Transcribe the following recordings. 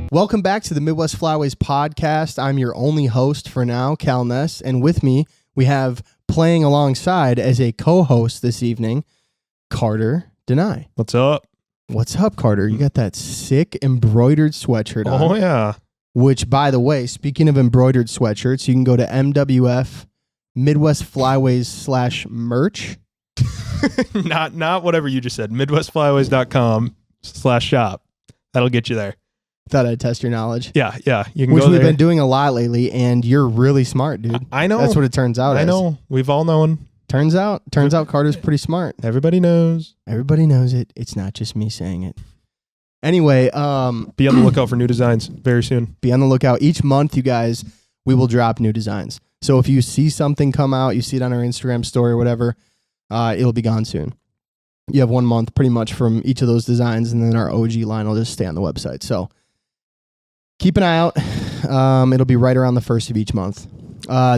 Welcome back to the Midwest Flyways podcast. I'm your only host for now, Cal Ness, and with me, we have playing alongside as a co-host this evening, Carter Denai. What's up? What's up, Carter? You got that sick embroidered sweatshirt on. Oh, yeah. Which, by the way, speaking of embroidered sweatshirts, you can go to MWF Midwest Flyways /merch. Not whatever you just said. MidwestFlyways.com/shop. That'll get you there. Thought I'd test your knowledge. Yeah. You can Which go we've there. been doing a lot lately, and you're really smart, dude. I know. That's what it turns out I as. know. We've all known. Turns out Carter's pretty smart. Everybody knows. Everybody knows it. It's not just me saying it. Anyway, Be on the lookout for new designs very soon. be on the lookout. Each month, you guys, we will drop new designs. So if you see something come out, you see it on our Instagram story or whatever, it'll be gone soon. You have 1 month pretty much from each of those designs, and then our OG line will just stay on the website. So keep an eye out. It'll be right around the first of each month.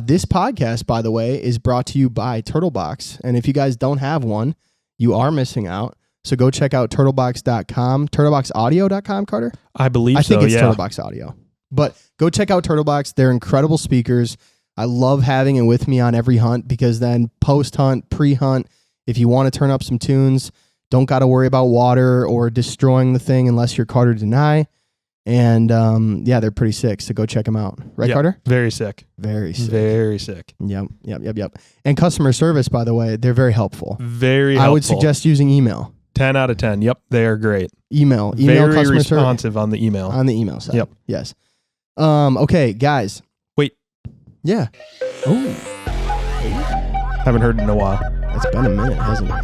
This podcast, by the way, is brought to you by Turtlebox. And if you guys don't have one, you are missing out. So go check out turtlebox.com, turtleboxaudio.com, Carter. I believe so, I think it's yeah. Turtlebox Audio. But go check out Turtlebox. They're incredible speakers. I love having it with me on every hunt because then post-hunt, pre-hunt, if you want to turn up some tunes, don't got to worry about water or destroying the thing unless you're Carter Denai. And yeah, they're pretty sick. So go check them out. Right, Yep. Carter? Very sick. Very sick. Very sick. Yep. And customer service, by the way, they're very helpful. Very helpful. I would suggest using email. 10 out of 10. Yep, they are great. Email Very customer responsive on the email. on the email side. Yep. Yes. Okay, guys. Wait. Yeah. Oh, Haven't heard it in a while. it's been a minute, hasn't it?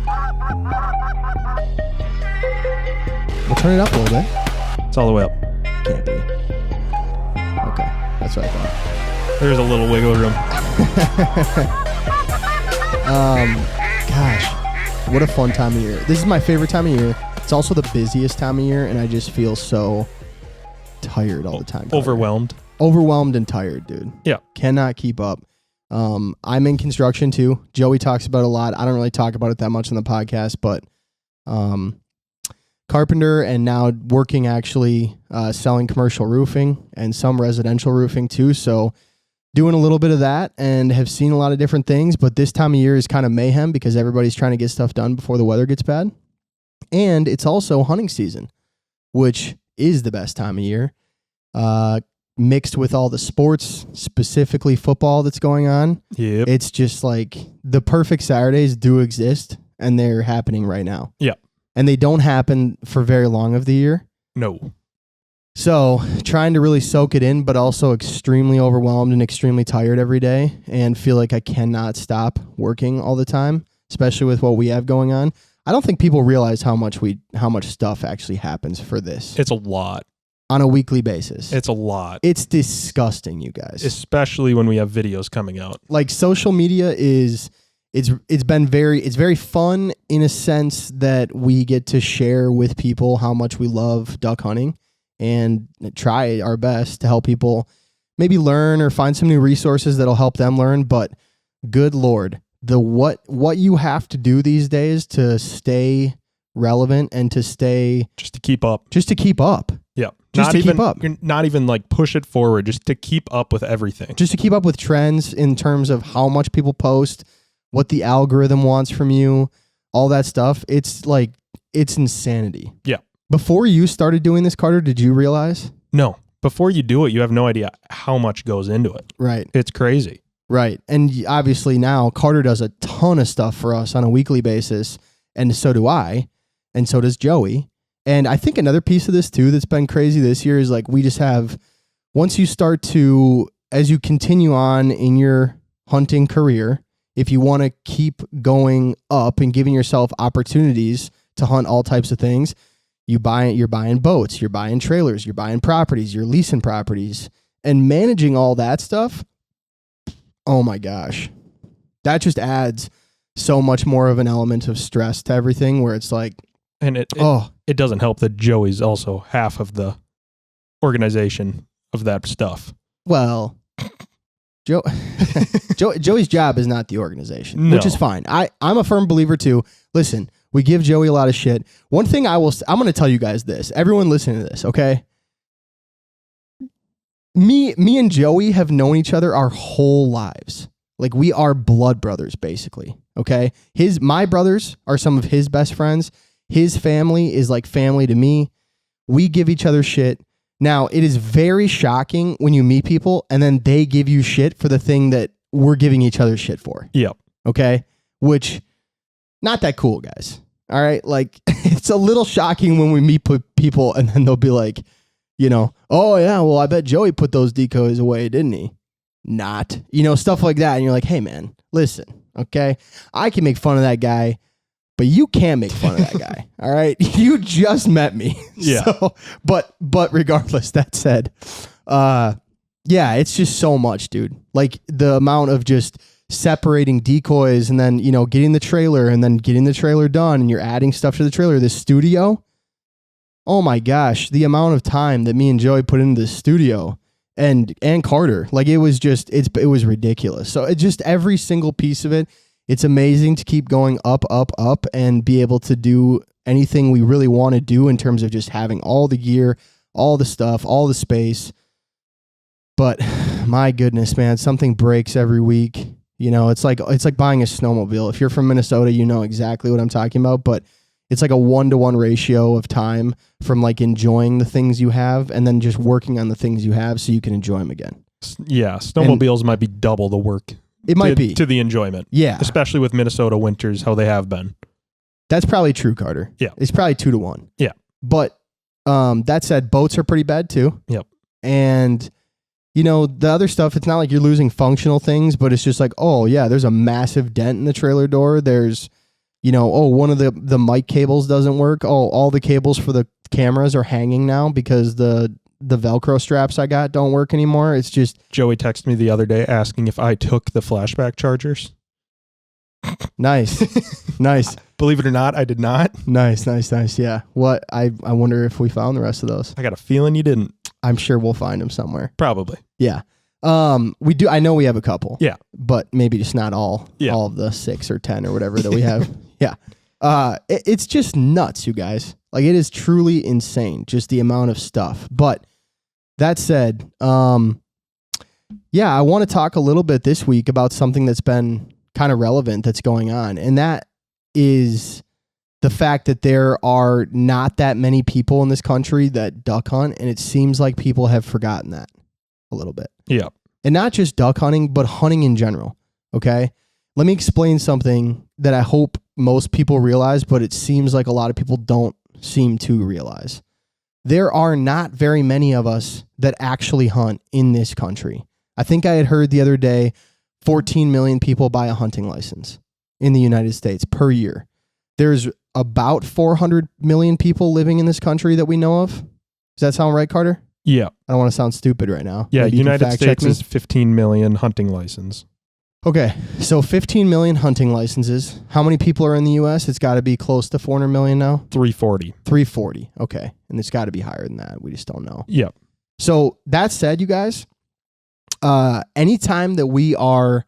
We'll turn it up a little bit. It's all the way up. Can't be. Okay, that's what I thought. There's a little wiggle room. Gosh, what a fun time of year. This is my favorite time of year. It's also the busiest time of year, and I just feel so tired all the time. Overwhelmed. Overwhelmed and tired, dude. Yeah. Cannot keep up. I'm in construction too. Joey talks about it a lot. I don't really talk about it that much on the podcast, but carpenter and now working actually selling commercial roofing and some residential roofing too. So doing a little bit of that and have seen a lot of different things, but this time of year is kind of mayhem because everybody's trying to get stuff done before the weather gets bad. And it's also hunting season, which is the best time of year. Mixed with all the sports, specifically football that's going on. Yep. It's just like the perfect Saturdays do exist and they're happening right now. Yeah. And they don't happen for very long of the year. No. So trying to really soak it in, but also extremely overwhelmed and extremely tired every day and feel like I cannot stop working all the time, especially with what we have going on. I don't think people realize how much stuff actually happens for this. It's a lot. On a weekly basis. It's a lot. It's disgusting, you guys. Especially when we have videos coming out. Like social media it's very fun in a sense that we get to share with people how much we love duck hunting and try our best to help people maybe learn or find some new resources that'll help them learn. But good Lord, what you have to do these days to stay relevant and to stay Just to keep up. Just Yeah. to keep up. Not even like push it forward, just to keep up with everything. Just to keep up with trends in terms of how much people post, what the algorithm wants from you, all that stuff. It's insanity. Yeah. Before you started doing this, Carter, did you realize? No. Before you do it, you have no idea how much goes into it. Right. It's crazy. Right. And obviously now Carter does a ton of stuff for us on a weekly basis. And so do I. And so does Joey. And I think another piece of this too that's been crazy this year is like we just have, once you start to, as you continue on in your hunting career, if you want to keep going up and giving yourself opportunities to hunt all types of things, you're buying boats, you're buying trailers, you're buying properties, you're leasing properties, and managing all that stuff. Oh my gosh. That just adds so much more of an element of stress to everything where it's like, And it doesn't help that Joey's also half of the organization of that stuff. Well, Joey's job is not the organization, No. which is fine. I'm a firm believer too. Listen, we give Joey a lot of shit. One thing I'm going to tell you guys this. Everyone listening to this, okay? me and Joey have known each other our whole lives. Like we are blood brothers, basically. Okay. My brothers are some of his best friends. His family is like family to me. We give each other shit. Now, it is very shocking when you meet people and then they give you shit for the thing that we're giving each other shit for. Yep. Okay. Which, not that cool, guys. All right. Like, it's a little shocking when we meet people and then they'll be like, you know, oh, yeah, well, I bet Joey put those decoys away, didn't he? Not. You know, stuff like that. And you're like, hey, man, listen, okay? I can make fun of that guy, but you can't make fun of that guy. All right. You just met me. Yeah. So, but regardless, that said, yeah, it's just so much, dude. Like the amount of just separating decoys and then, you know, getting the trailer and then getting the trailer done and you're adding stuff to the trailer, this studio. Oh my gosh. The amount of time that me and Joey put into this studio and Carter, like it was just, it was ridiculous. So it just every single piece of it. It's amazing to keep going up and be able to do anything we really want to do in terms of just having all the gear, all the stuff, all the space. But my goodness, man, something breaks every week. You know, it's like buying a snowmobile. If you're from Minnesota, you know exactly what I'm talking about, but it's like a 1-to-1 ratio of time from like enjoying the things you have and then just working on the things you have so you can enjoy them again. Yeah, snowmobiles might be double the work. It might be. To the enjoyment. Yeah. Especially with Minnesota winters, how they have been. That's probably true, Carter. Yeah. It's probably 2-to-1. Yeah. But that said, boats are pretty bad too. Yep. And, you know, the other stuff, it's not like you're losing functional things, but it's just like, oh, yeah, there's a massive dent in the trailer door. There's, you know, oh, one of the mic cables doesn't work. Oh, all the cables for the cameras are hanging now because the Velcro straps I got don't work anymore. It's just... Joey texted me the other day asking if I took the flashback chargers. Nice. Nice. Believe it or not, I did not. Nice. Yeah. What? I wonder if we found the rest of those. I got a feeling you didn't. I'm sure we'll find them somewhere. Probably. Yeah. We do. I know we have a couple. Yeah. But maybe just not all. Yeah. All of the 6 or 10 or whatever that we have. Yeah. It's just nuts, you guys. Like it is truly insane, just the amount of stuff. But that said, yeah, I want to talk a little bit this week about something that's been kind of relevant that's going on. And that is the fact that there are not that many people in this country that duck hunt. And it seems like people have forgotten that a little bit. Yeah. And not just duck hunting, but hunting in general. Okay. Let me explain something that I hope most people realize, but it seems like a lot of people don't seem to realize. There are not very many of us that actually hunt in this country. I think I had heard the other day 14 million people buy a hunting license in the United States per year. There's about 400 million people living in this country that we know of. Does that sound right, Carter? Yeah. I don't want to sound stupid right now. Yeah, Maybe you can United fact check States me. is 15 million hunting license. Okay, so 15 million hunting licenses. How many people are in the U.S.? It's got to be close to 400 million now? 340. 340, okay. And it's got to be higher than that. We just don't know. Yep. So that said, you guys, anytime that we are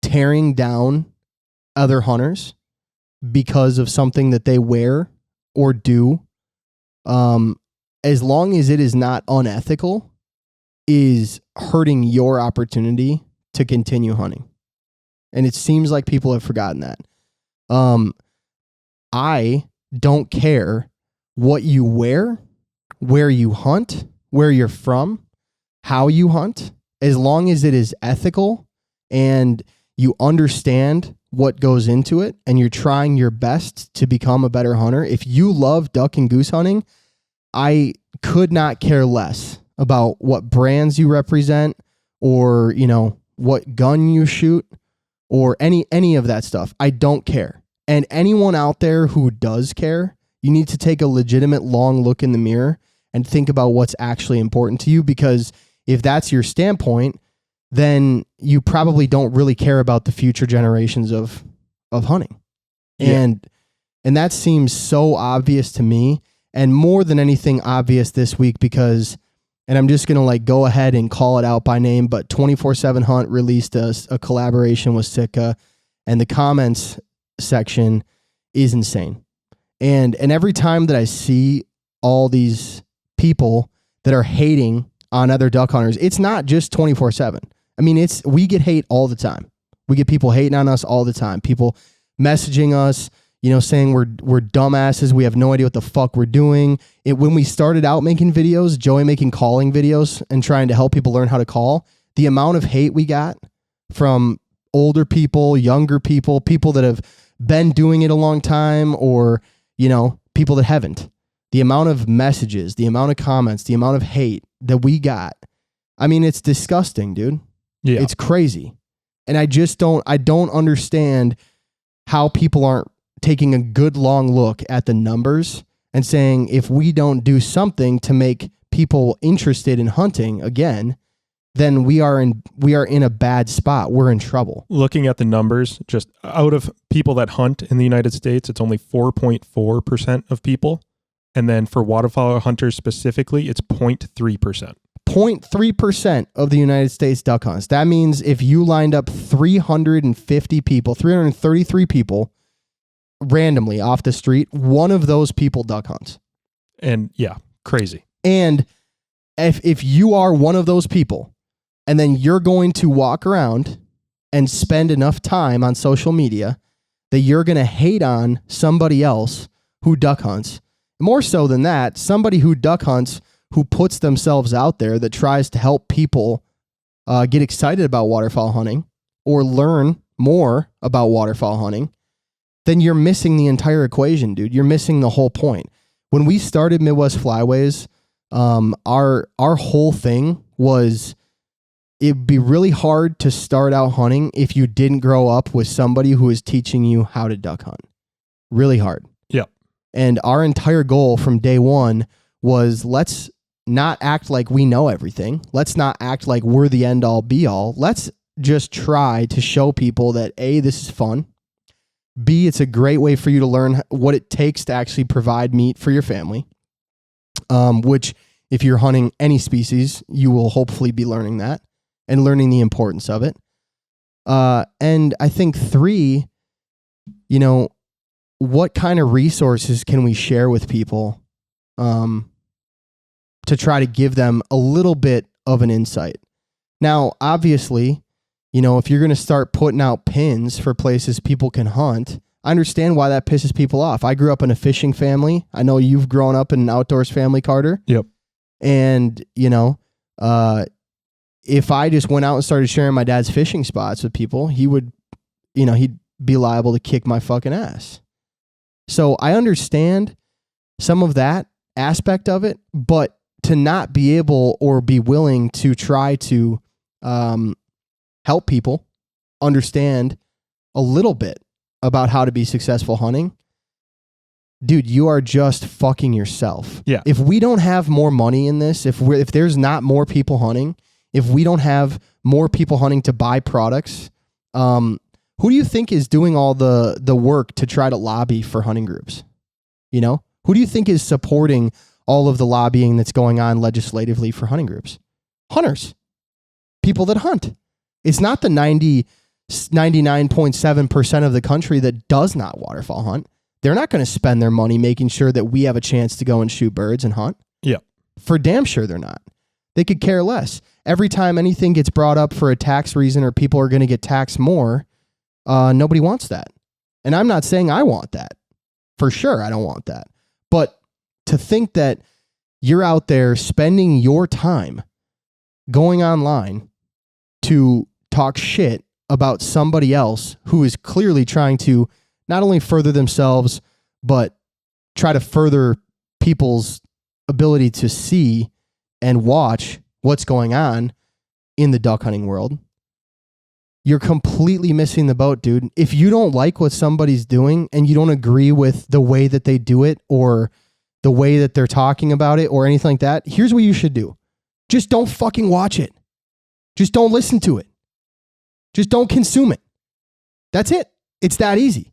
tearing down other hunters because of something that they wear or do, as long as it is not unethical, is hurting your opportunity to continue hunting. And it seems like people have forgotten that. I don't care what you wear, where you hunt, where you're from, how you hunt, as long as it is ethical and you understand what goes into it and you're trying your best to become a better hunter. If you love duck and goose hunting, I could not care less about what brands you represent or, you know, what gun you shoot or any of that stuff. I don't care. And anyone out there who does care, you need to take a legitimate long look in the mirror and think about what's actually important to you, because if that's your standpoint, then you probably don't really care about the future generations of hunting. Yeah. And that seems so obvious to me, and more than anything obvious this week because, and I'm just going to like go ahead and call it out by name, but 24/7 Hunt released a collaboration with Sitka, and the comments section is insane. And every time that I see all these people that are hating on other duck hunters. It's not just 24/7. I mean, we get hate all the time. We get people hating on us all the time. People messaging us, saying we're dumbasses. We have no idea what the fuck we're doing. When we started out making videos, Joey making calling videos and trying to help people learn how to call, the amount of hate we got from older people, younger people, people that have been doing it a long time, or, people that haven't. The amount of messages, the amount of comments, the amount of hate that we got. I mean, it's disgusting, dude. Yeah. It's crazy. And I don't understand how people aren't taking a good long look at the numbers and saying, if we don't do something to make people interested in hunting again, then we are in a bad spot. We're in trouble. Looking at the numbers, just out of people that hunt in the United States, it's only 4.4% of people. And then for waterfowl hunters specifically, it's 0.3%. 0.3% of the United States duck hunts. That means if you lined up 350 people, 333 people randomly off the street, one of those people duck hunts. And yeah, crazy. And if you are one of those people, and then you're going to walk around and spend enough time on social media that you're going to hate on somebody else who duck hunts, more so than that, somebody who duck hunts, who puts themselves out there, that tries to help people get excited about waterfowl hunting or learn more about waterfowl hunting, then you're missing the entire equation, dude. You're missing the whole point. When we started Midwest Flyways, our whole thing was, it'd be really hard to start out hunting if you didn't grow up with somebody who is teaching you how to duck hunt. Really hard. Yep. And our entire goal from day one was, let's not act like we know everything. Let's not act like we're the end all be all. Let's just try to show people that A, this is fun. B, it's a great way for you to learn what it takes to actually provide meat for your family. Which, if you're hunting any species, you will hopefully be learning that and learning the importance of it. And I think 3, what kind of resources can we share with people to try to give them a little bit of an insight? Now, obviously, if you're going to start putting out pins for places people can hunt, I understand why that pisses people off. I grew up in a fishing family. I know you've grown up in an outdoors family, Carter. Yep. And, if I just went out and started sharing my dad's fishing spots with people, he would, he'd be liable to kick my fucking ass. So I understand some of that aspect of it, but to not be able or be willing to try to help people understand a little bit about how to be successful hunting, dude, you are just fucking yourself. Yeah. If we don't have more money in this, if there's not more people hunting, if we don't have more people hunting to buy products, who do you think is doing all the work to try to lobby for hunting groups? Who do you think is supporting all of the lobbying that's going on legislatively for hunting groups? Hunters. People that hunt. It's not the 99.7% of the country that does not waterfowl hunt. They're not going to spend their money making sure that we have a chance to go and shoot birds and hunt. Yeah. For damn sure they're not. They could care less. Every time anything gets brought up for a tax reason or people are going to get taxed more, nobody wants that. And I'm not saying I want that. For sure, I don't want that. But to think that you're out there spending your time going online to talk shit about somebody else who is clearly trying to not only further themselves, but try to further people's ability to see and watch what's going on in the duck hunting world, you're completely missing the boat, dude. If you don't like what somebody's doing and you don't agree with the way that they do it or the way that they're talking about it or anything like that, here's what you should do. Just don't fucking watch it. Just don't listen to it. Just don't consume it. That's it. It's that easy.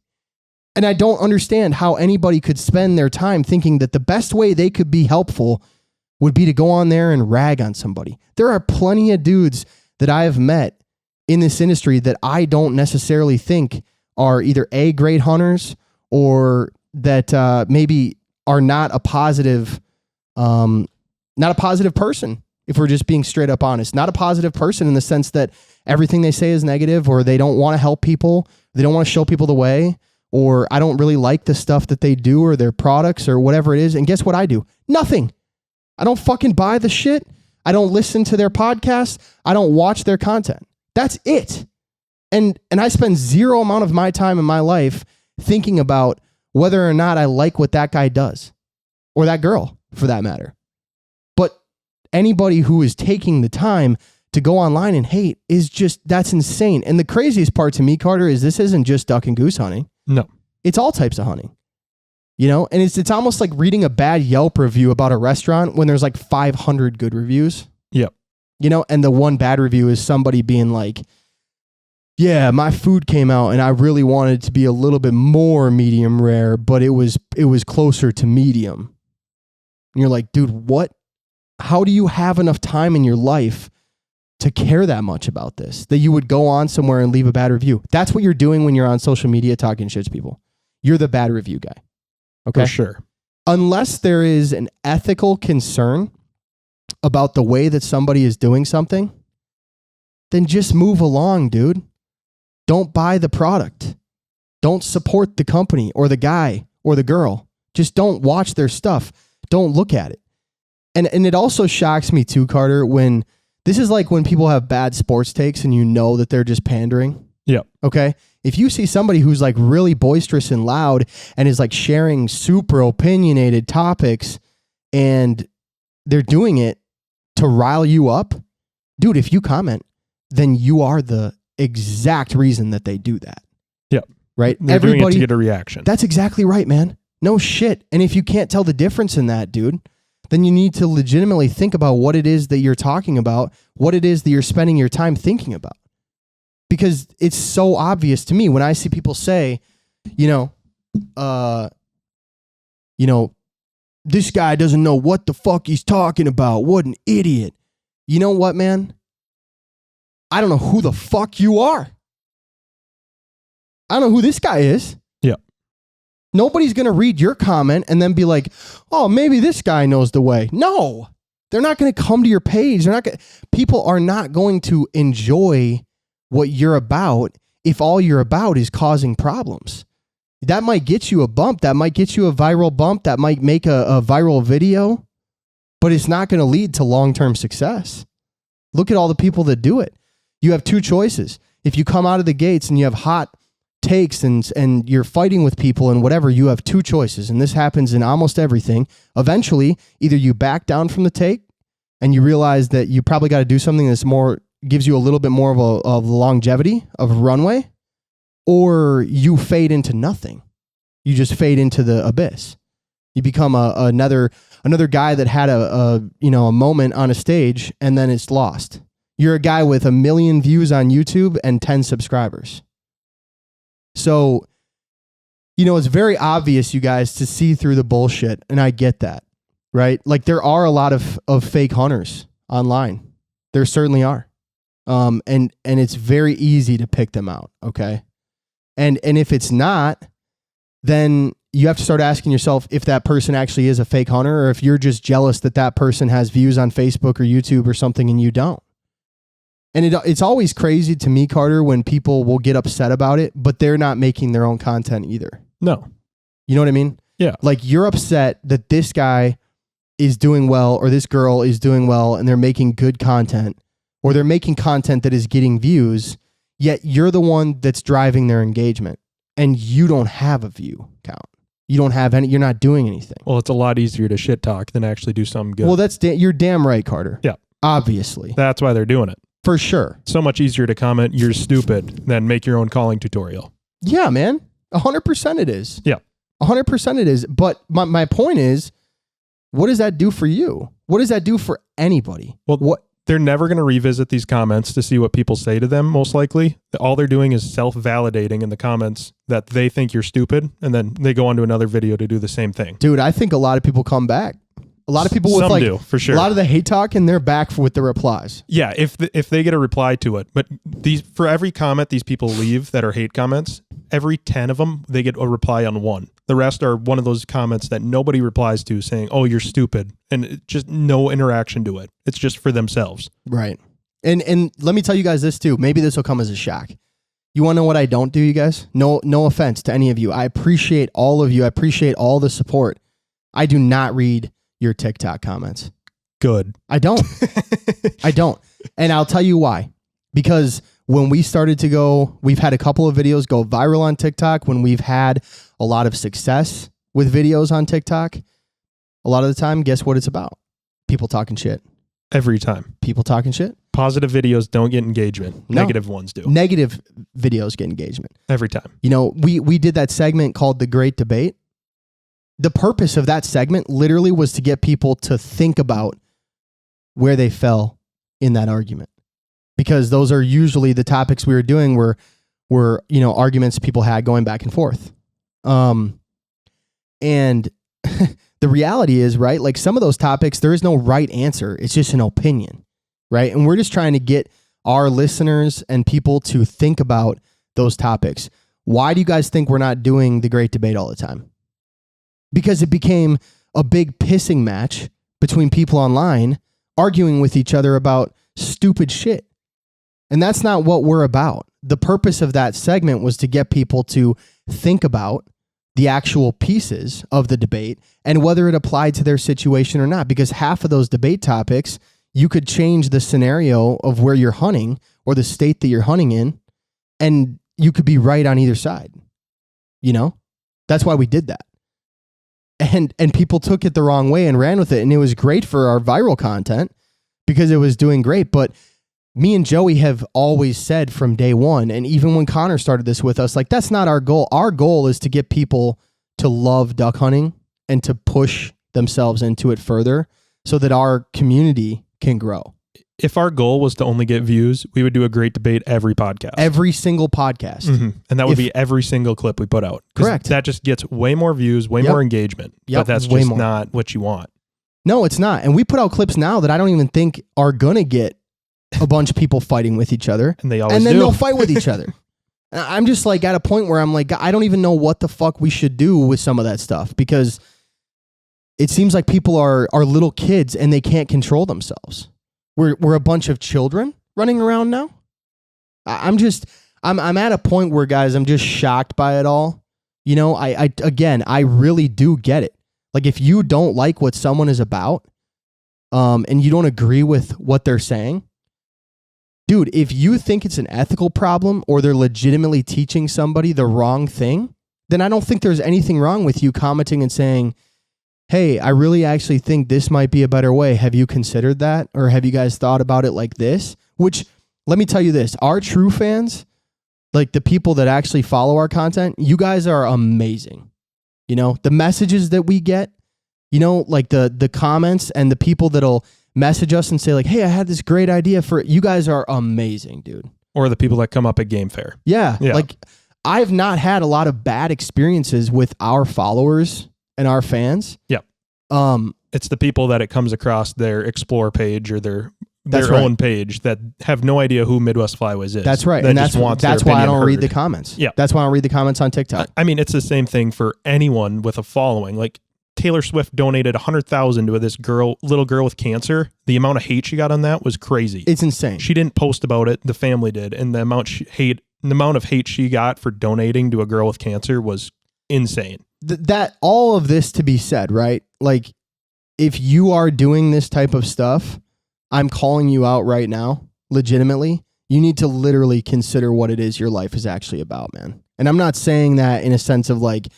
And I don't understand how anybody could spend their time thinking that the best way they could be helpful would be to go on there and rag on somebody. There are plenty of dudes that I have met in this industry that I don't necessarily think are either A, great hunters, or that maybe are not a positive person If we're just being straight up honest, not a positive person in the sense that everything they say is negative, or they don't want to help people. They don't want to show people the way, or I don't really like the stuff that they do or their products or whatever it is. And guess what I do? Nothing. I don't fucking buy the shit. I don't listen to their podcasts. I don't watch their content. That's it. And I spend zero amount of my time in my life thinking about whether or not I like what that guy does, or that girl for that matter. But anybody who is taking the time to go online and hate is just, that's insane. And the craziest part to me, Carter, is this isn't just duck and goose hunting. No. It's all types of hunting. You know, and it's almost like reading a bad Yelp review about a restaurant when there's like 500 good reviews. Yep. You know, and the one bad review is somebody being like, yeah, my food came out and I really wanted it to be a little bit more medium rare, but it was closer to medium. And you're like, dude, what? How do you have enough time in your life to care that much about this, that you would go on somewhere and leave a bad review? That's what you're doing when you're on social media talking shit to people. You're the bad review guy. Okay. For sure. Unless there is an ethical concern about the way that somebody is doing something, then just move along, dude. Don't buy the product. Don't support the company or the guy or the girl. Just don't watch their stuff. Don't look at it. And it also shocks me too, Carter, when this is like when people have bad sports takes and you know that they're just pandering. Yep. Okay. If you see somebody who's like really boisterous and loud and is like sharing super opinionated topics and they're doing it to rile you up, dude, if you comment, then you are the exact reason that they do that. Yep. Right? They're doing it to get a reaction. That's exactly right, man. No shit. And if you can't tell the difference in that, dude, then you need to legitimately think about what it is that you're talking about, what it is that you're spending your time thinking about. Because it's so obvious to me when I see people say, this guy doesn't know what the fuck he's talking about. What an idiot. You know what, man? I don't know who the fuck you are. I don't know who this guy is. Yeah. Nobody's going to read your comment and then be like, oh, maybe this guy knows the way. No, they're not going to come to your page. People are not going to enjoy what you're about if all you're about is causing problems. That might get you a bump. That might get you a viral bump. That might make a viral video, but it's not going to lead to long-term success. Look at all the people that do it. You have two choices. If you come out of the gates and you have hot takes and you're fighting with people and whatever, you have two choices. And this happens in almost everything. Eventually, either you back down from the take and you realize that you probably got to do something that's more, gives you a little bit more of longevity of a runway, or you fade into nothing. You just fade into the abyss. You become another guy that had a moment on a stage and then it's lost. You're a guy with 1 million views on YouTube and 10 subscribers. So, it's very obvious, you guys, to see through the bullshit. And I get that, right? Like there are a lot of fake hunters online. There certainly are. And it's very easy to pick them out. Okay. And if it's not, then you have to start asking yourself if that person actually is a fake hunter, or if you're just jealous that that person has views on Facebook or YouTube or something and you don't. And it's always crazy to me, Carter, when people will get upset about it, but they're not making their own content either. No. You know what I mean? Yeah. Like you're upset that this guy is doing well or this girl is doing well and they're making good content, or they're making content that is getting views, yet you're the one that's driving their engagement and you don't have a view count. You don't have any, you're not doing anything. Well, it's a lot easier to shit talk than actually do something good. Well, you're damn right, Carter. Yeah. Obviously. That's why they're doing it. For sure. So much easier to comment, you're stupid, than make your own calling tutorial. Yeah, man. 100% it is. Yeah. 100% it is. But my point is, what does that do for you? What does that do for anybody? Well, they're never going to revisit these comments to see what people say to them, most likely. All they're doing is self-validating in the comments that they think you're stupid, and then they go on to another video to do the same thing. Dude, I think a lot of people come back. A lot of people with Some do, for sure. A lot of the hate talk, and they're back with the replies. Yeah, if they get a reply to it. But for every comment these people leave that are hate comments, every 10 of them, they get a reply on one. The rest are one of those comments that nobody replies to saying, oh, you're stupid. And just no interaction to it. It's just for themselves. Right. And let me tell you guys this too. Maybe this will come as a shock. You want to know what I don't do, you guys? No offense to any of you. I appreciate all of you. I appreciate all the support. I do not read your TikTok comments. Good. I don't. I don't. And I'll tell you why. Because when we started to go, we've had a couple of videos go viral on TikTok. When we've had a lot of success with videos on TikTok, a lot of the time, guess what it's about? People talking shit. Every time. People talking shit. Positive videos don't get engagement. No. Negative ones do. Negative videos get engagement. Every time. You know, we did that segment called The Great Debate. The purpose of that segment literally was to get people to think about where they fell in that argument. Because those are usually the topics we were doing were you know, arguments people had going back and forth. And the reality is, right, like some of those topics, there is no right answer. It's just an opinion, right? And we're just trying to get our listeners and people to think about those topics. Why do you guys think we're not doing the Great Debate all the time? Because it became a big pissing match between people online arguing with each other about stupid shit. And that's not what we're about. The purpose of that segment was to get people to think about the actual pieces of the debate and whether it applied to their situation or not. Because half of those debate topics, you could change the scenario of where you're hunting or the state that you're hunting in, and you could be right on either side. You know, that's why we did that. And people took it the wrong way and ran with it. And it was great for our viral content because it was doing great. But me and Joey have always said from day one, and even when Connor started this with us, like, that's not our goal. Our goal is to get people to love duck hunting and to push themselves into it further so that our community can grow. If our goal was to only get views, we would do a Great Debate every podcast. Every single podcast. Mm-hmm. And that would be every single clip we put out. Correct. That just gets way more views, way more engagement. But that's just not what you want. No, it's not. And we put out clips now that I don't even think are going to get a bunch of people fighting with each other. And they always And then do. they'll fight with each other. I'm just like at a point where I'm like, I don't even know what the fuck we should do with some of that stuff, because it seems like people are little kids and they can't control themselves. We're a bunch of children running around now. I'm at a point where, guys, I'm just shocked by it all. You know, I really do get it. Like, if you don't like what someone is about, and you don't agree with what they're saying, dude, if you think it's an ethical problem or they're legitimately teaching somebody the wrong thing, then I don't think there's anything wrong with you commenting and saying, hey, I really actually think this might be a better way. Have you considered that? Or have you guys thought about it like this? Which, let me tell you this, our true fans, like the people that actually follow our content, you guys are amazing. You know, the messages that we get, you know, like the comments and the people that'll message us and say like, hey, I had this great idea for it. You guys are amazing, dude. Or the people that come up at Game Fair. Yeah. Like, I've not had a lot of bad experiences with our followers and our fans. Yeah. It's the people that it comes across their Explore page or their own page that have no idea who Midwest Flyways is. That's right. And that's why I don't read the comments. Yeah. That's why I don't read the comments on TikTok. I mean, it's the same thing for anyone with a following. Like, Taylor Swift donated $100,000 to this little girl with cancer. The amount of hate she got on that was crazy. It's insane. She didn't post about it. The family did. And the amount of hate she got for donating to a girl with cancer was insane. That all of this to be said, right? Like, if you are doing this type of stuff, I'm calling you out right now, legitimately. You need to literally consider what it is your life is actually about, man. And I'm not saying that in a sense of like,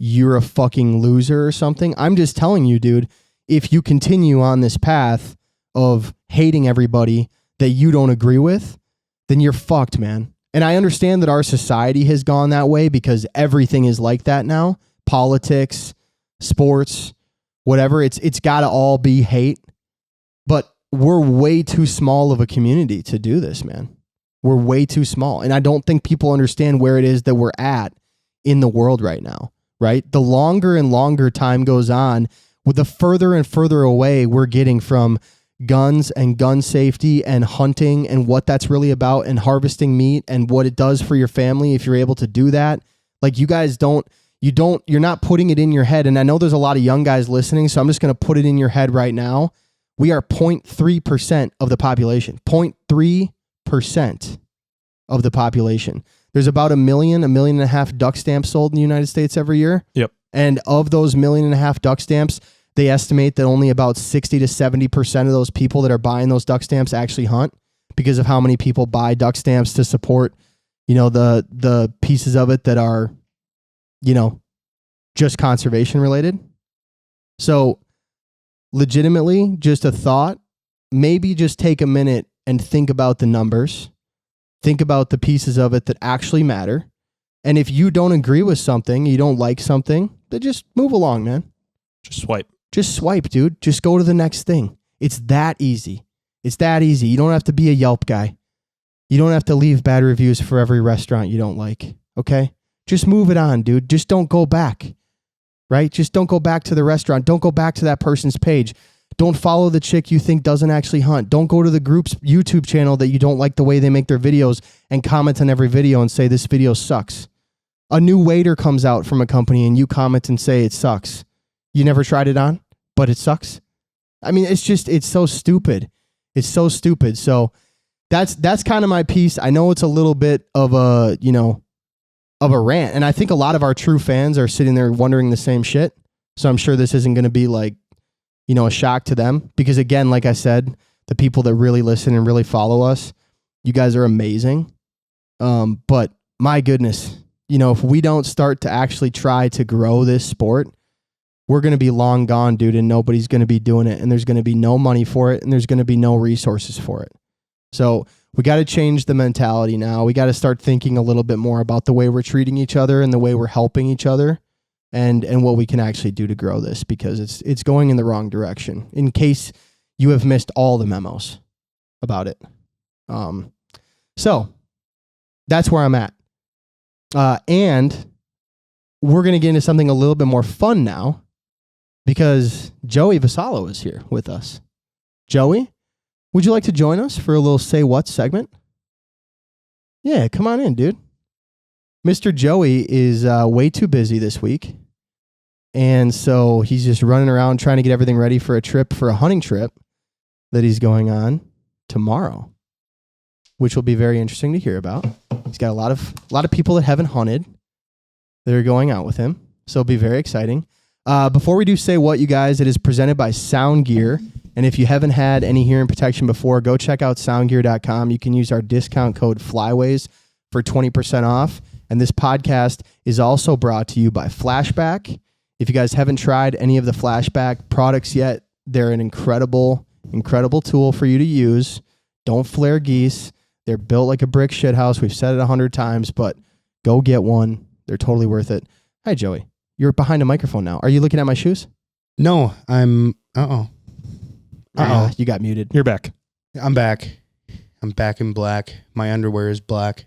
you're a fucking loser or something. I'm just telling you, dude, if you continue on this path of hating everybody that you don't agree with, then you're fucked, man. And I understand that our society has gone that way because everything is like that now. Politics, sports, whatever. It's got to all be hate. But we're way too small of a community to do this, man. We're way too small. And I don't think people understand where it is that we're at in the world right now, right? The longer and longer time goes on, with the further and further away we're getting from guns and gun safety and hunting and what that's really about and harvesting meat and what it does for your family if you're able to do that. Like, you guys don't You're not putting it in your head. And I know there's a lot of young guys listening, so I'm just going to put it in your head right now. We are 0.3% of the population. 0.3% of the population. There's about 1.5 million duck stamps sold in the United States every year. Yep. And of those 1.5 million duck stamps, they estimate that only about 60 to 70% of those people that are buying those duck stamps actually hunt, because of how many people buy duck stamps to support, the pieces of it that are, just conservation related. So legitimately, just a thought, maybe just take a minute and think about the numbers, think about the pieces of it that actually matter. And if you don't agree with something, you don't like something, then just move along, man. Just swipe. Just swipe, dude. Just go to the next thing. It's that easy. It's that easy. You don't have to be a Yelp guy. You don't have to leave bad reviews for every restaurant you don't like. Okay? Just move it on, dude. Just don't go back. Right? Just don't go back to the restaurant. Don't go back to that person's page. Don't follow the chick you think doesn't actually hunt. Don't go to the group's YouTube channel that you don't like the way they make their videos and comment on every video and say this video sucks. A new waiter comes out from a company and you comment and say it sucks. You never tried it on, but it sucks. I mean, it's so stupid. It's so stupid. So that's kind of my piece. I know it's a little bit of a rant. And I think a lot of our true fans are sitting there wondering the same shit. So I'm sure this isn't going to be like, a shock to them. Because again, like I said, the people that really listen and really follow us, you guys are amazing. But my goodness, if we don't start to actually try to grow this sport, we're going to be long gone, dude, and nobody's going to be doing it. And there's going to be no money for it. And there's going to be no resources for it. So we got to change the mentality now. We got to start thinking a little bit more about the way we're treating each other and the way we're helping each other and what we can actually do to grow this, because it's going in the wrong direction, in case you have missed all the memos about it. So that's where I'm at. And we're going to get into something a little bit more fun now, because Joey Vassallo is here with us. Joey, would you like to join us for a little Say What segment? Yeah, come on in, dude. Mr. Joey is way too busy this week. And so he's just running around trying to get everything ready for a hunting trip that he's going on tomorrow, which will be very interesting to hear about. He's got a lot of people that haven't hunted that are going out with him. So it'll be very exciting. Before we do Say What, you guys, it is presented by Sound Gear. And if you haven't had any hearing protection before, go check out soundgear.com. You can use our discount code Flyways for 20% off. And this podcast is also brought to you by Flashback. If you guys haven't tried any of the Flashback products yet, they're an incredible, incredible tool for you to use. Don't flare geese. They're built like a brick shithouse. We've said it 100 times, but go get one. They're totally worth it. Hi, Joey. You're behind a microphone now. Are you looking at my shoes? No, I'm... You got muted. You're back. I'm back. I'm back in black. My underwear is black.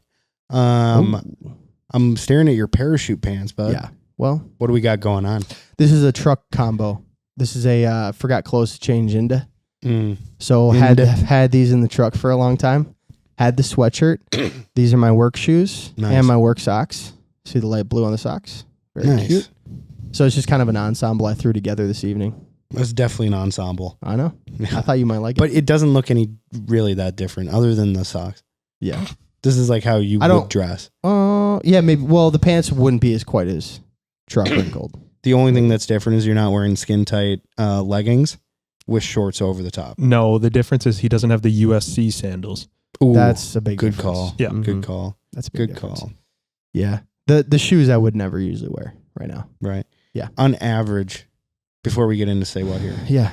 I'm staring at your parachute pants, bud. Yeah. Well, what do we got going on? This is a truck combo. This is a forgot clothes to change into. So Into. had these in the truck for a long time. Had the sweatshirt. These are my work shoes and my work socks. See the light blue on the socks? Very nice. Cute. So it's just kind of an ensemble I threw together this evening. That's definitely an ensemble. I know. Yeah. I thought you might like it. But it doesn't look any really that different other than the socks. Yeah. This is like how you would dress. Yeah, maybe. Well, the pants wouldn't be as quite as truck wrinkled. The only thing that's different is you're not wearing skin tight leggings with shorts over the top. No, the difference is he doesn't have the USC sandals. Ooh, that's a big good difference. call. Yeah. Mm-hmm. Good call. That's a big good difference. call. Yeah. The shoes I would never usually wear right now. Right. Yeah. On average, before we get into Say What here. Yeah.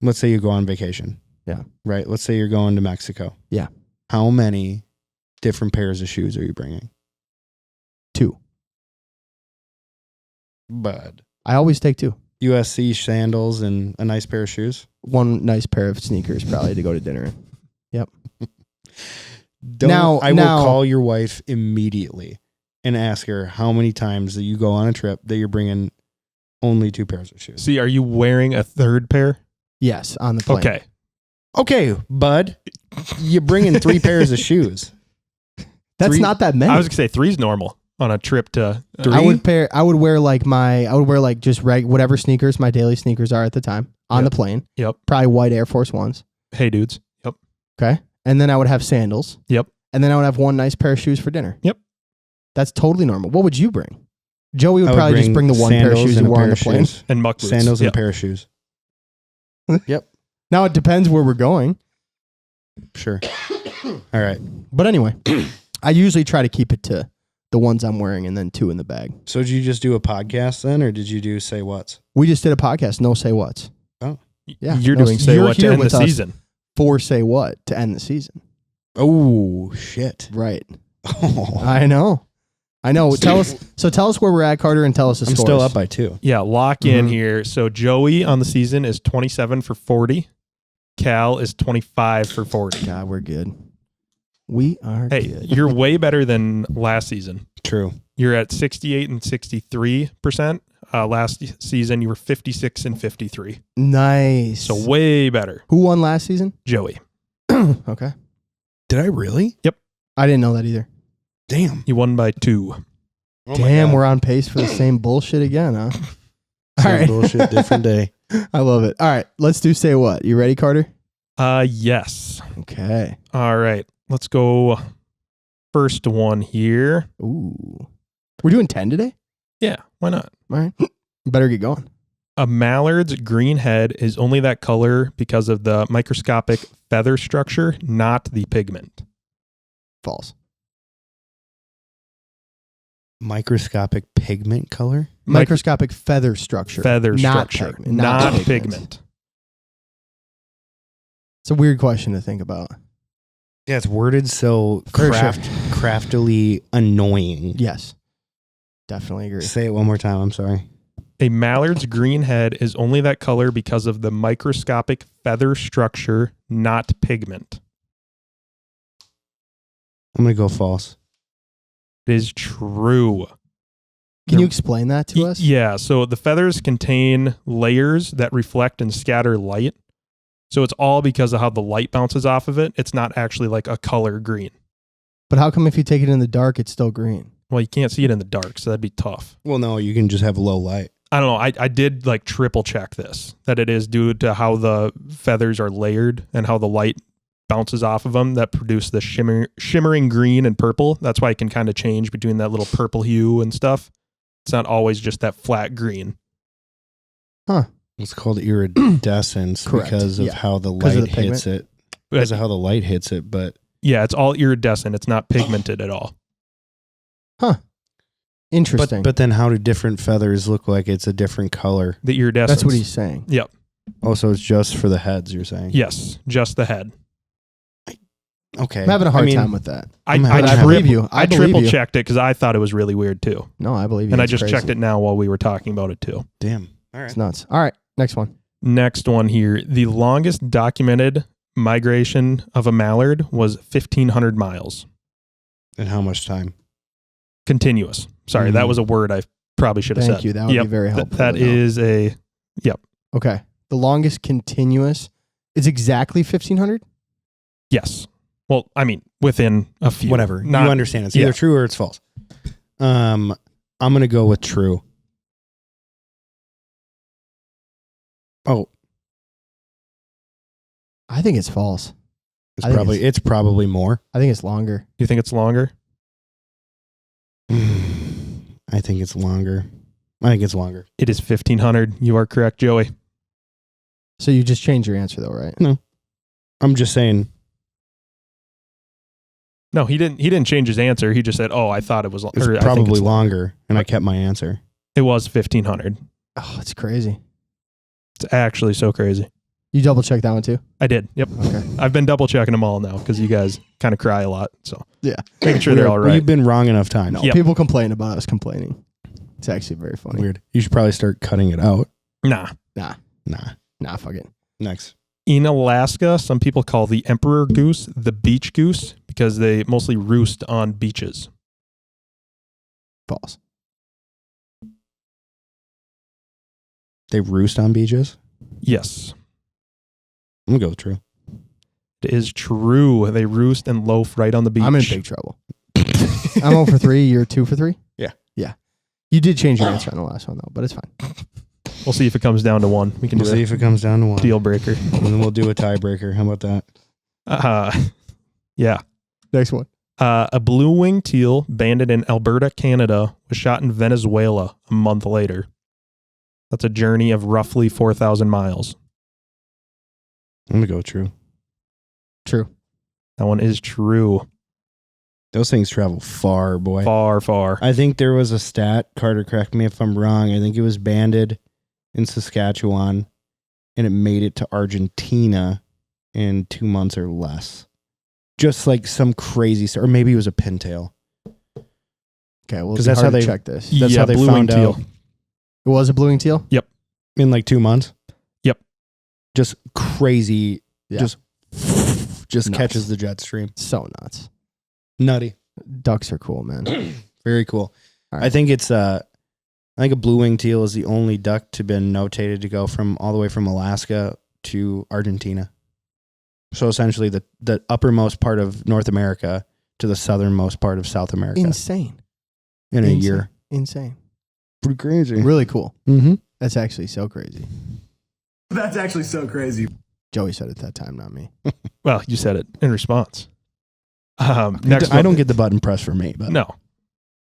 Let's say you go on vacation. Yeah. Right. Let's say you're going to Mexico. Yeah. How many different pairs of shoes are you bringing? 2. Bud. I always take 2. USC sandals and a nice pair of shoes. 1 nice pair of sneakers probably to go to dinner in. Yep. I will call your wife immediately and ask her how many times that you go on a trip that you're bringing only 2 pairs of shoes. See, are you wearing a third pair? Yes, on the plane. Okay, bud. You're bringing 3 pairs of shoes. That's not that many. I was going to say 3's normal. on a trip to. I would wear like just whatever sneakers my daily sneakers are at the time on the plane. Yep. Probably white Air Force Ones. Hey, dudes. Yep. Okay. And then I would have sandals. Yep. And then I would have one nice pair of shoes for dinner. Yep. That's totally normal. What would you bring? Joey would I would probably just bring the one pair of sandals shoes and you a wore on pair the of plane. shoes. And muck boots. Sandals and Yep. a pair of shoes. Yep. Now it depends where we're going. Sure. All right. But anyway, I usually try to keep it to the ones I'm wearing and then 2 in the bag. So did you just do a podcast then, or did you do say what's? We just did a podcast, No Say What's. Oh. Yeah. You're No, doing Say you're What to here end the with us season. For Say What to end the season. Oh shit! Right. Oh. I know. Tell us where we're at, Carter, and tell us the I'm scores. still up by 2. Yeah, lock in Mhm. here. So Joey on the season is 27 for 40. Cal is 25 for 40. God, we're good. We are Hey, good. you're way better than last season. True. You're at 68 and 63%. Last season, you were 56 and 53. Nice. So way better. Who won last season? Joey. Okay. Did I really? I didn't know that either. Damn. You won by 2. Oh my Damn, God. we're on pace for the same bullshit again, huh? All Same right. bullshit, different day. I love it. All right, let's do Say What. You ready, Carter? Yes. Okay. All right. Let's go first one here. Ooh. We're doing 10 today? Yeah, why not? All right. Better get going. A mallard's green head is only that color because of the microscopic feather structure, not the pigment. False. Microscopic pigment color? Microscopic feather structure. Feather not structure, pigment, not pigment. pigment. It's a weird question to think about. Yeah, it's worded so For sure. craftily annoying. Yes. Definitely agree. Say it one more time. I'm sorry. A mallard's green head is only that color because of the microscopic feather structure, not pigment. I'm going to go false. It is true. Can you explain that to us? Yeah, so the feathers contain layers that reflect and scatter light. So it's all because of how the light bounces off of it. It's not actually like a color green. But how come if you take it in the dark, it's still green? Well, you can't see it in the dark, so that'd be tough. Well, no, you can just have low light. I don't know. I did like triple check this, that it is due to how the feathers are layered and how the light bounces off of them that produce the shimmering green and purple. That's why it can kind of change between that little purple hue and stuff. It's not always just that flat green. Huh. It's called iridescence Correct. because of Yeah. how the 'Cause of light the hits it. Because of how the light hits it, but Yeah, it's all iridescent. It's not pigmented at all. Interesting. but then how do different feathers look like it's a different color? The iridescence. That's what he's saying. Yep. Oh, so it's just for the heads, you're saying? Yes, just the head. Okay. I'm having a hard I mean, time with that. I believe you. I believe triple you. checked it because I thought it was really weird too. No, I believe you. And I It's just crazy. checked it now while we were talking about it too. Damn. All right. It's nuts. All right, next one. Next one here. The longest documented migration of a mallard was 1,500 miles. And how much time? Continuous. Sorry, that was a word I probably should have said. Thank you. That would be very helpful. That to know. is a, Okay. The longest continuous is exactly 1,500? yes. Well, I mean, within a few. Whatever. Not- You understand. It's either yeah. true or it's false. I'm going to go with true. Oh, I think it's false. it's I think probably more. I think it's longer. You think it's longer? I think it's longer. I think it's longer. It is 1,500. You are correct, Joey. So you just changed your answer though, right? I'm just saying. No, he didn't. He didn't change his answer. He just said, "Oh, I thought it was It's probably longer, and I kept my answer. It was 1,500. Oh, it's crazy. It's actually so crazy. You double check that one too? I did. Yep. Okay. I've been double checking them all now because you guys kind of cry a lot. So Yeah. making sure they're all Well, right. you've been wrong enough times. No, Yep. people complain about us complaining. It's actually very funny. Weird. You should probably start cutting it out. Nah. Nah. Fuck it. Next. In Alaska, some people call the emperor goose the beach goose because they mostly roost on beaches. False. They roost on beaches? Yes, I'm going to go with true. it is true. They roost and loaf right on the beach. I'm in big trouble. I'm 0 for 3. You're 2 for 3. You did change your answer on the last one though, but it's fine. We'll see if it comes down to one. We can We'll do see a if it comes down to one. deal breaker. And then we'll do a tiebreaker. How about that? Yeah. Next one. A blue-winged teal banded in Alberta, Canada, was shot in Venezuela a month later. That's a journey of roughly 4,000 miles. I'm going to go true. True. That one is true. Those things travel far, boy. Far, far. I think there was a stat, Carter, correct me if I'm wrong. I think it was banded in Saskatchewan and it made it to Argentina in 2 months or less. Just like some crazy, or maybe it was a pintail. Okay, well, 'Cause that's how they check this. That's how they blue-winged found out. teal. It was a blue-winged teal? In like 2 months. Yep. Just crazy. Yeah. Just Nuts. catches the jet stream. So nuts. Nutty. Ducks are cool, man. Very cool. All right. I think it's I think a blue-winged teal is the only duck to been notated to go from all the way from Alaska to Argentina. So essentially the uppermost part of North America to the southernmost part of South America Insane. in a year. Insane. Pretty crazy. Really cool. Mm-hmm. That's actually so crazy. That's actually so crazy. Joey said it that time, not me. Well, you said it in response. Next I one. don't get the button pressed for me, but No.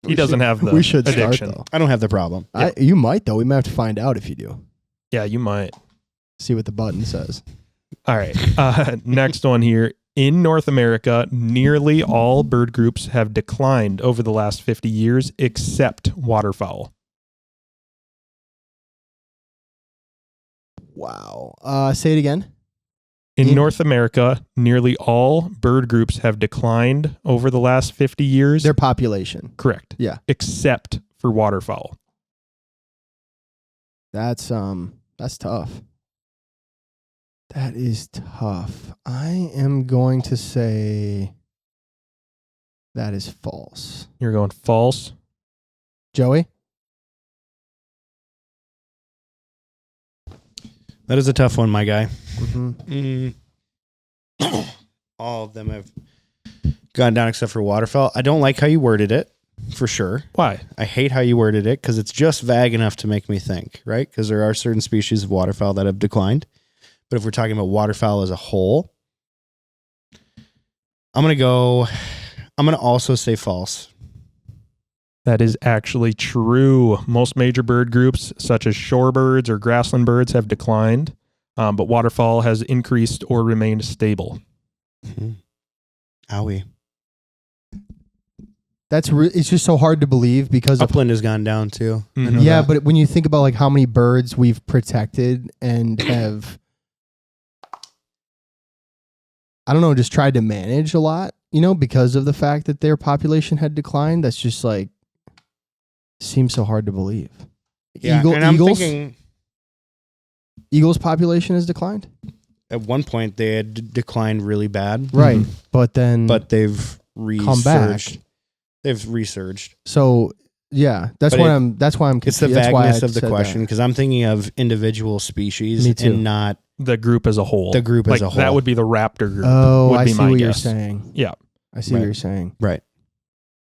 He doesn't have the We should addiction. start, though. I don't have the problem. You might, though. We might have to find out if you do. Yeah, you might. See what the button says. All right. Next one here. In North America, nearly all bird groups have declined over the last 50 years except waterfowl. Wow. Say it again. In North America, nearly all bird groups have declined over the last 50 years. Their population. Correct. Yeah. Except for waterfowl. That's tough. That is tough. I am going to say that is false. You're going false. Joey? That is a tough one, my guy. Mm-hmm. All of them have gone down except for waterfowl. I don't like how you worded it, for sure. Why? I hate how you worded it because it's just vague enough to make me think, right? Because there are certain species of waterfowl that have declined. But if we're talking about waterfowl as a whole, I'm going to also say false. That is actually true. Most major bird groups, such as shorebirds or grassland birds, have declined, but waterfowl has increased or remained stable. Mm-hmm. Owie. It's just so hard to believe because of, Upland has gone down too. I Mhm. know yeah, that. but when you think about like how many birds we've protected and have, I don't know, just tried to manage a lot, because of the fact that their population had declined. That's just like, seems so hard to believe. Yeah, and I'm Eagles, thinking Eagles population has declined. at one point they had declined really bad, Right. Mhm. But then, but they've come back. resurged. They've resurged. So yeah, that's But why I'm It's the confused. That's why vagueness I of the said question that. because I'm thinking of individual species Me too. and not The group as a whole. the group as a whole. That would be the raptor group. Oh, would I be see my what you're guess. saying. Yeah. I see what Right. you're saying. right.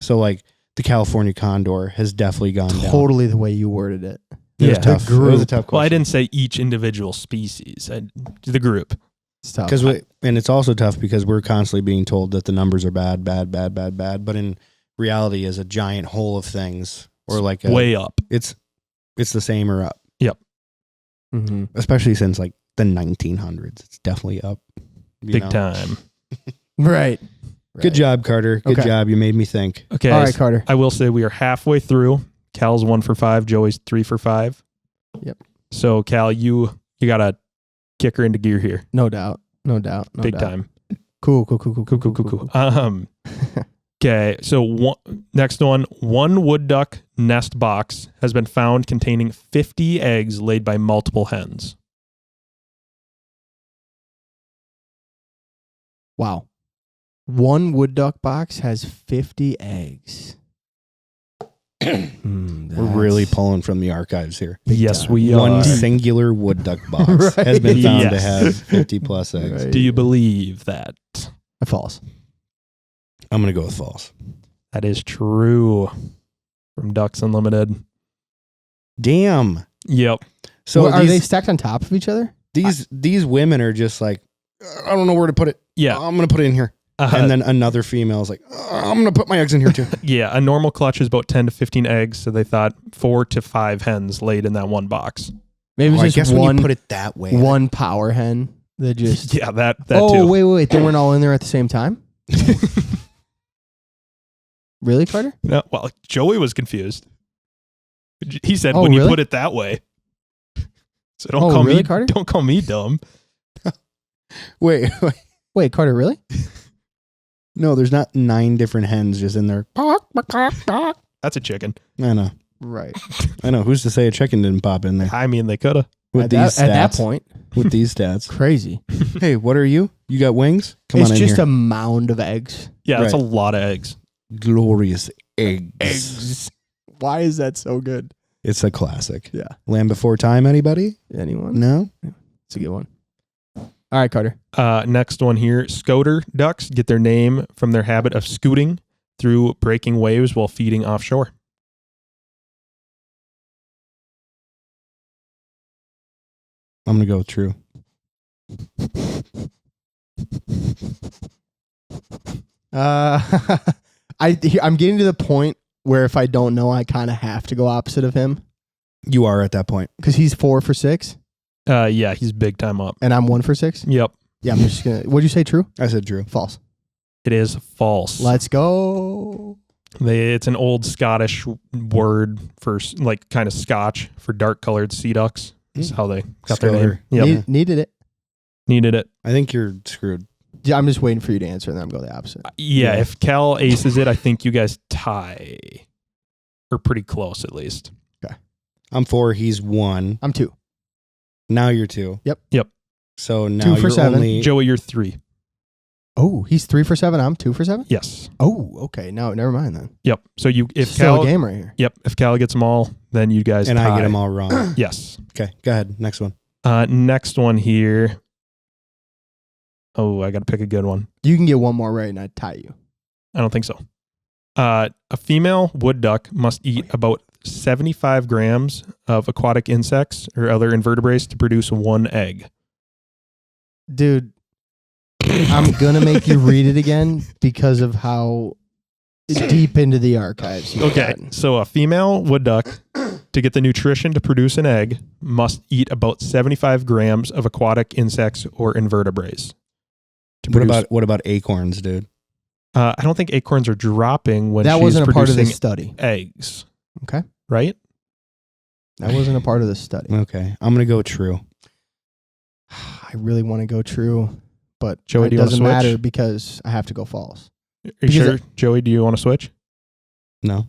So like the California condor has definitely gone down. Totally the way you worded it. It was Yeah. tough. The It was a group. tough question. Well, I didn't say each individual species. The group. It's tough. and it's also tough because we're constantly being told that the numbers are bad. But in reality, is a giant whole of things, or like Way up. it's the same or up. Mm-hmm. Especially since like the 1900s, it's definitely up. you Big know? time. Right. Good job, Carter. Good Okay. job. You made me think. Okay. All right, Carter. I will say we are halfway through. Cal's 1 for 5. Joey's 3 for 5. Yep. So Cal, you got to kick her into gear here. No doubt. Big time. Cool. Cool. Okay. So next one, one wood duck nest box has been found containing 50 eggs laid by multiple hens. Wow. One wood duck box has 50 eggs. We're really pulling from the archives here. Yes, time. we One are. singular wood duck box Right. has been found to Yes. have 50 plus eggs. Right. Do you believe that? False. I'm going to go with false. That is true. From Ducks Unlimited. Damn. Yep. So Are they stacked on top of each other? these women are just like, I don't know where to put it. Yeah. I'm going to put it in here. And then another female is like, I'm going to put my eggs in here too. Yeah, a normal clutch is about 10 to 15 eggs, so they thought 4 to 5 hens laid in that one box. Maybe I it's guess just when one you put it that way. one power hen that just. Yeah, that oh, too. wait. They weren't all in there at the same time? Really, Carter? No, well, Joey was confused. He said, Oh, when you really? put it that way. So don't Oh, call really, me Carter? Don't call me dumb. Wait. Wait, Carter, really? No, there's not 9 different hens just in there. That's a chicken. I know. Right. I know. Who's to say a chicken didn't pop in there I mean, they could have. with At these that, stats? at that point, With these stats. crazy. Hey, what are you? You got wings? Come It's on in just here. a mound of eggs. Yeah, that's Right. a lot of eggs. Glorious eggs. Why is that so good? It's a classic. Yeah. Land Before Time, anybody? Anyone? No? It's a good one. All right, Carter. Next one here. Scoter ducks get their name from their habit of scooting through breaking waves while feeding offshore. I'm going to go with true. I'm getting to the point where if I don't know, I kind of have to go opposite of him You are at that point. because he's 4 for 6 Yeah, he's big time up. and I'm 1 for 6. Yep. Yeah, I'm just gonna. What'd you say? True? I said true. False. It is false. Let's go. It's an old Scottish word for like kind of Scotch for dark colored sea ducks. That's how they got their name. Scoter. Yep. Needed it. Needed it. I think you're screwed. Yeah, I'm just waiting for you to answer, and then I'm going the opposite. Yeah, Yeah. if Cal aces it, I think you guys tie. Or pretty close at least. I'm 4. He's 1. I'm 2. Now you're 2. Yep. So now 2 for you're 7. only... Joey, you're 3. Oh, he's 3 for 7. I'm 2 for 7. Yes. Oh, okay. No, never mind then. Yep. So if Still Cal a game right here. Yep, if Cal gets them all, then you guys and tie. I get them all wrong. Yes. Okay, go ahead. Next one. Next one here. Oh, I got to pick a good one. You can get one more right, and I tie you. I don't think so. A female wood duck must eat about 75 grams of aquatic insects or other invertebrates to produce 1 egg. Dude, I'm gonna make you read it again because of how deep into the archives you've Okay, gotten. so a female wood duck, to get the nutrition to produce an egg, must eat about 75 grams of aquatic insects or invertebrates. To produce, What about acorns, dude? I don't think acorns are dropping when That she's wasn't a part of producing this study. eggs. Okay. Right? That wasn't a part of this study. Okay, I'm gonna go true. I really want to go true, but Joey, it do you wanna doesn't switch? matter because I have to go false. Are you Because sure, Joey? Do you want to switch? No.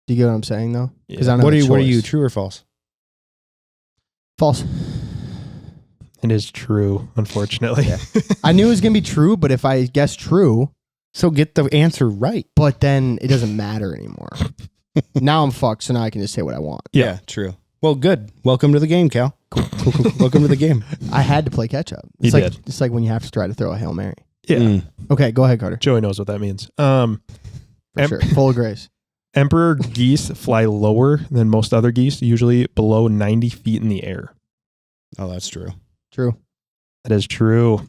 Do you get what I'm saying though? Because I don't What have are a you? What are you? choice. True or false? False. It is true, unfortunately. Yeah. I knew it was gonna be true, but if I guess true, So get the answer right. but then it doesn't matter anymore. Now I'm fucked, so now I can just say what I want. Yeah. True. Well, good. Welcome to the game, Cal. Cool. Welcome to the game. I had to play catch up. You It's like did. it's like when you have to try to throw a Hail Mary. Yeah. Mm. Okay, go ahead, Carter. Joey knows what that means. For sure. Full of grace. Emperor geese fly lower than most other geese, usually below 90 feet in the air. Oh, that's true. True. That is true.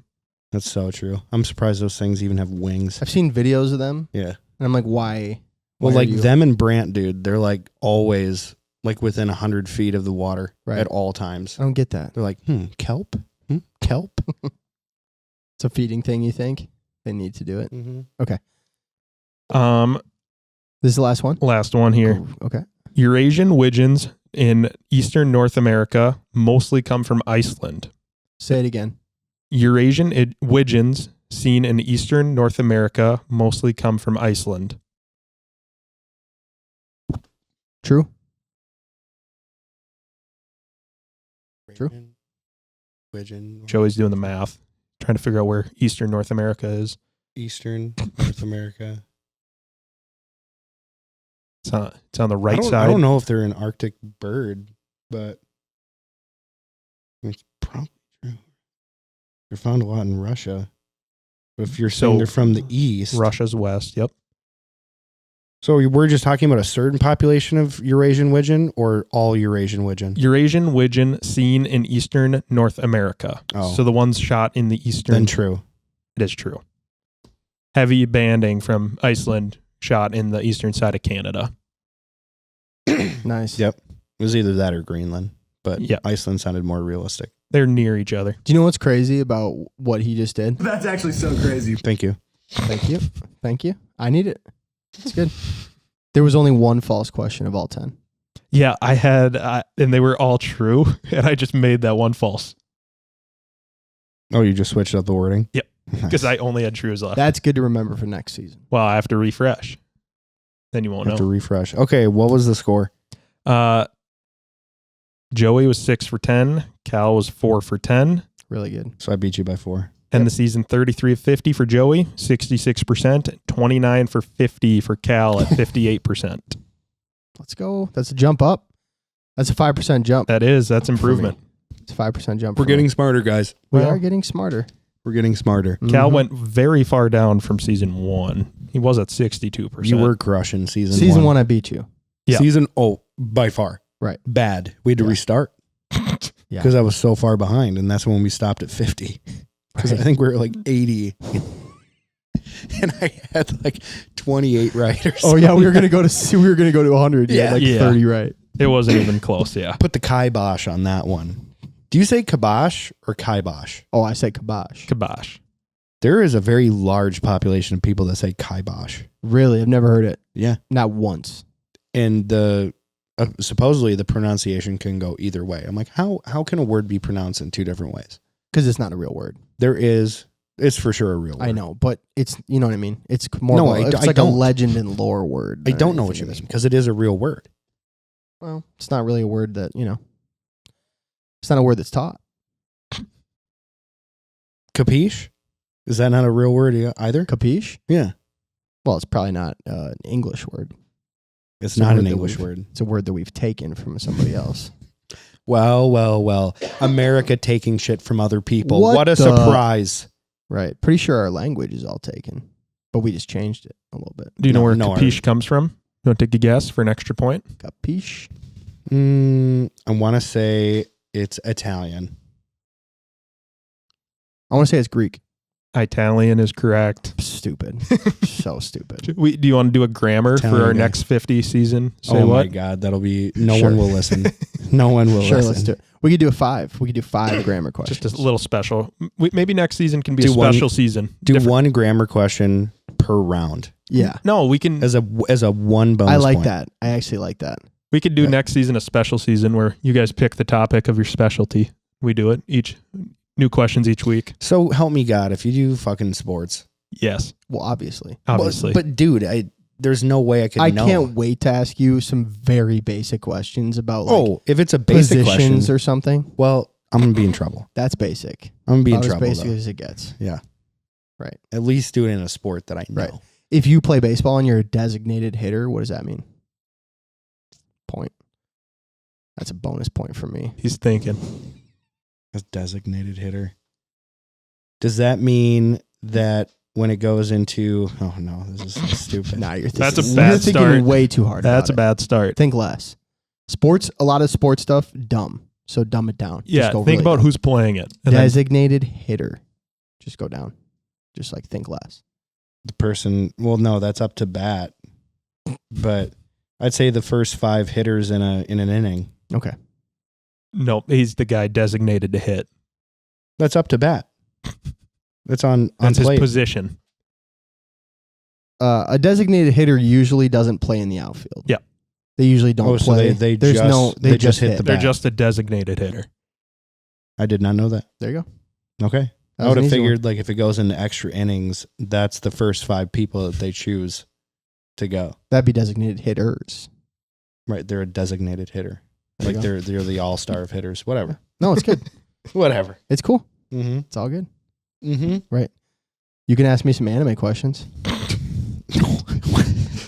That's so true. I'm surprised those things even have wings. I've seen videos of them, Yeah. and I'm like, why? Well, Why are like you- them and Brant, dude, they're like always like within 100 feet of the water Right. at all times. I don't get that. They're like, kelp? Kelp? It's a feeding thing. You think they need to do it? Mm-hmm. This is the last one. Last one here. Ooh, okay. Eurasian widgeons in eastern North America mostly come from Iceland. Say it again. Eurasian widgeons seen in eastern North America mostly come from Iceland. True. True. Widgeon. Joey's doing the math, trying to figure out where eastern North America is. Eastern North America. It's on the right I side. don't know if they're an Arctic bird, but it's probably true. They're found a lot in Russia. But if you're saying So, they're from the east, Russia's west. Yep. So we're just talking about a certain population of Eurasian widgeon or all Eurasian widgeon? Eurasian widgeon seen in eastern North America. Oh. So the ones shot in the eastern. Then true. It is true. Heavy banding from Iceland shot in the eastern side of Canada. Nice. Yep. It was either that or Greenland, but Yep. Iceland sounded more realistic. They're near each other. Do you know what's crazy about what he just did? That's actually so crazy. Thank you. Thank you. Thank you. I need it. It's good. There was only one false question of all 10. Yeah, I had, and they were all true, and I just made that one false Oh, you just switched up the wording? Yep. because I only had trues left. That's good to remember for next season. Well, I have to refresh. Then you won't have to know. refresh. Okay, what was the score? Joey was 6 for 10. Cal was 4 for 10. Really good. So I beat you by 4. End the season 33 of 50 for Joey, 66%, 29 for 50 for Cal at 58%. Let's go. That's a jump up. That's a 5% jump. That's improvement. It's a 5% jump. We're for me. getting smarter, guys. We Well, are getting smarter. We're getting smarter. Cal Mhm. went very far down from season 1. He was at 62%. You were crushing season 1. Season 1, I beat you. Yeah. By far. Right. Bad. We had to Yeah. restart Yeah. because I was so far behind, and that's when we stopped at 50. Because I think we were like 80. And I had like 28 right or Oh something. yeah, we were gonna go to 100. You had like Yeah. 30 right. It wasn't even close, yeah. Put the kibosh on that one. Do you say kibosh or kibosh? Oh, I said kibosh. Kibosh. There is a very large population of people that say kibosh. Really, I've never heard it. Yeah. Not once. And supposedly the pronunciation can go either way. I'm like, how can a word be pronounced in 2 different ways? Because it's not a real word. It's for sure a real word. I know, but it's, you know what I mean? It's more No, it's I like don't. a legend and lore word. I than don't know what anything you at this mean because it is a real word. Well, it's not really a word that, it's not a word that's taught. Capiche? Is that not a real word either? Capiche? Yeah. Well, it's probably not an English word. It's a not word an that English we've- word. It's a word that we've taken from somebody else. Well. America taking shit from other people. What What a the- surprise. Right. Pretty sure our language is all taken, but we just changed it a little bit. Do you know where No, capiche comes from? You want to take a guess for an extra point? Capiche? I want to say it's Italian. I want to say it's Greek. Italian is correct. Stupid. So stupid. Do you want to do a grammar for Italian our guy. next 50 season? Say Oh what? my God. That'll be, no Sure. one will listen. No one will Sure, listen. let's do it. We could do a 5. We could do 5 grammar questions. Just a little special. Maybe next season can be Do a one- special season. Do Different- one grammar question per round Yeah. No, we can. as a one bonus I like point. that. I actually like that. We could do Yeah. next season a special season where you guys pick the topic of your specialty. We do it each new questions each week. So help me God, if you do fucking sports. Yes, Well, obviously. obviously. But dude, there's no way I could I know. can't wait to ask you some very basic questions about like if it's a basic positions question, or something. well, I'm going to be in trouble. That's basic. I'm going to be in About as trouble. basic Though. as it gets. At least do it in a sport that I know. Right. If you play baseball and you're a designated hitter, what does that mean? Point. That's a bonus point for me. He's thinking. A designated hitter. Does that mean that when it goes into, oh no, this is so stupid. Nah, you're thinking, That's a you're bad thinking start. way too hard. That's a about bad start. it. Think less. Sports, a lot of sports stuff, dumb. So dumb it down. Yeah, Just go think really about dumb. who's playing it. And then- Designated hitter. Just go down. Just like think less. The person, well, no, that's up to bat. But I'd say the first 5 hitters in an inning. Okay. no, he's the guy designated to hit. That's up to bat. That's on That's his plate. position. A designated hitter usually doesn't play in the outfield. Yeah. They usually don't Oh, so play. they There's just- no. They, they just just hit hit. the They're bat. just a designated hitter. I did not know that. There you go. Okay. That I was would an have easy one. figured like if it goes into extra innings, that's the first 5 people that they choose to go. That'd be designated hitters. Right. They're a designated hitter. There you Like go. they're the all-star of hitters. Whatever. No, it's good. Whatever. It's cool. Mm-hmm. It's all good. Mm-hmm. You can ask me some anime questions.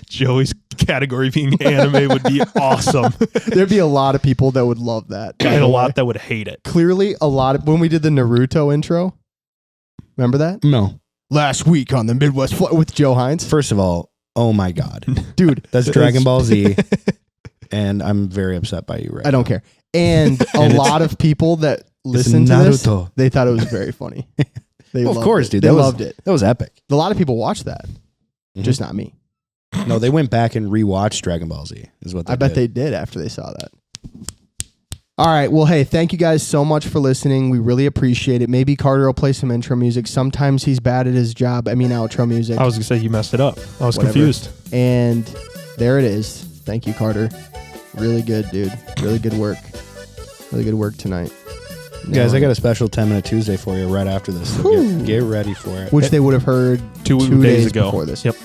Joey's category being anime would be awesome. There'd be a lot of people that would love that. by And the a way. lot that would hate it. Clearly, a lot of when we did the Naruto intro. Remember that No. last week on the Midwest Flight with Joe Hines. First of all, Oh my God. Dude. That's Dragon Ball Z. And I'm very upset by you right now. I don't care. And a lot of people that listened to this, Naruto. they thought it was very funny. They Well, of loved course, it. dude. They That loved it. was epic. A lot of people watched that, just not me. No, they went back and rewatched Dragon Ball Z is what they I bet did. they did after they saw that. All right. Well, hey, thank you guys so much for listening. We really appreciate it. Maybe Carter will play some intro music. Sometimes he's bad at his job. I mean, outro music. I was going to say you messed it up. I was Whatever. confused. And there it is. Thank you, Carter. Really good, dude. Really good work. Really good work tonight. Guys, I got a special 10-minute Tuesday for you right after this. So get ready for it. Which they would have heard Two days ago. before this. Yep.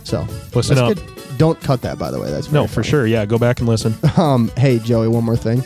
So Listen that's up. good. Don't cut that, by the way. That's very No, for funny. sure. Yeah, go back and listen. Hey, Joey, one more thing.